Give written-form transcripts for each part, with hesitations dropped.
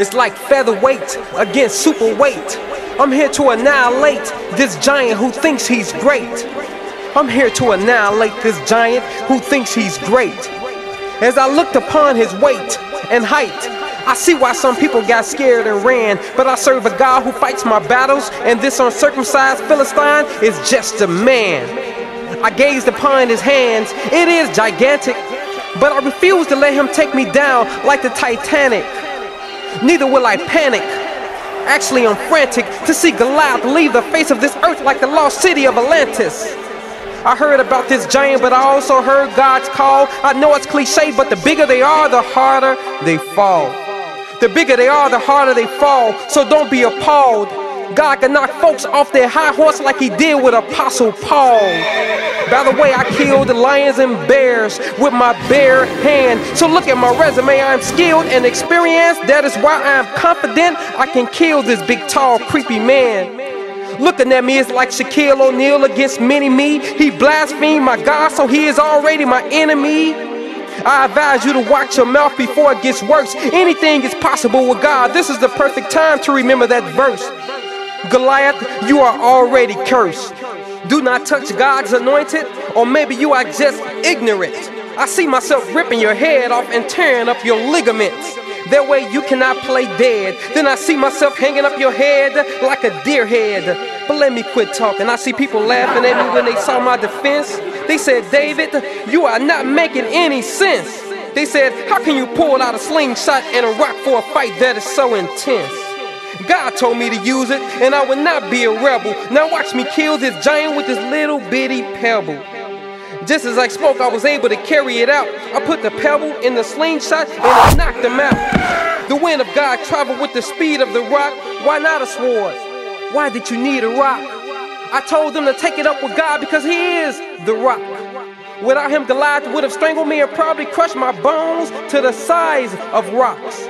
It's like featherweight against superweight. I'm here to annihilate this giant who thinks he's great. I'm here to annihilate this giant who thinks he's great. As I looked upon his weight and height, I see why some people got scared and ran. But I serve a God who fights my battles, and this uncircumcised Philistine is just a man. I gazed upon his hands, it is gigantic, but I refuse to let him take me down like the Titanic. Neither will I panic. Actually, I'm frantic to see Goliath leave the face of this earth like the lost city of Atlantis. I heard about this giant, but I also heard God's call. I know it's cliche, but the bigger they are, the harder they fall. The bigger they are, the harder they fall, so don't be appalled. God can knock folks off their high horse like he did with Apostle Paul. By the way, I killed the lions and bears with my bare hand. So look at my resume, I'm skilled and experienced. That is why I am confident I can kill this big, tall, creepy man. Looking at me is like Shaquille O'Neal against Mini-Me. He blasphemed my God, so he is already my enemy. I advise you to watch your mouth before it gets worse. Anything is possible with God. This is the perfect time to remember that verse. Goliath, you are already cursed. Do not touch God's anointed, or maybe you are just ignorant. I see myself ripping your head off and tearing up your ligaments. That way you cannot play dead. Then I see myself hanging up your head like a deer head. But let me quit talking. I see people laughing at me when they saw my defense. They said, David, you are not making any sense. They said, how can you pull out a slingshot and a rock for a fight that is so intense? God told me to use it, and I would not be a rebel. Now watch me kill this giant with this little bitty pebble. Just as I spoke, I was able to carry it out. I put the pebble in the slingshot and I knocked him out. The wind of God traveled with the speed of the rock. Why not a sword? Why did you need a rock? I told them to take it up with God because he is the rock. Without him, Goliath would have strangled me and probably crushed my bones to the size of rocks.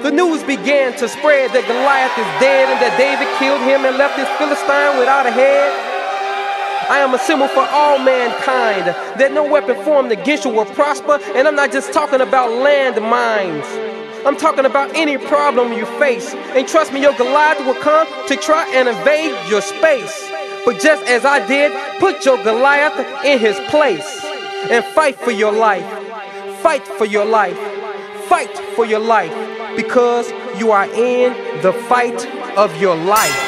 The news began to spread that Goliath is dead and that David killed him and left his Philistine without a head. I am a symbol for all mankind, that no weapon formed against you will prosper, and I'm not just talking about landmines. I'm talking about any problem you face, and trust me, your Goliath will come to try and invade your space. But just as I did, put your Goliath in his place, and fight for your life. Fight for your life. Fight for your life, because you are in the fight of your life.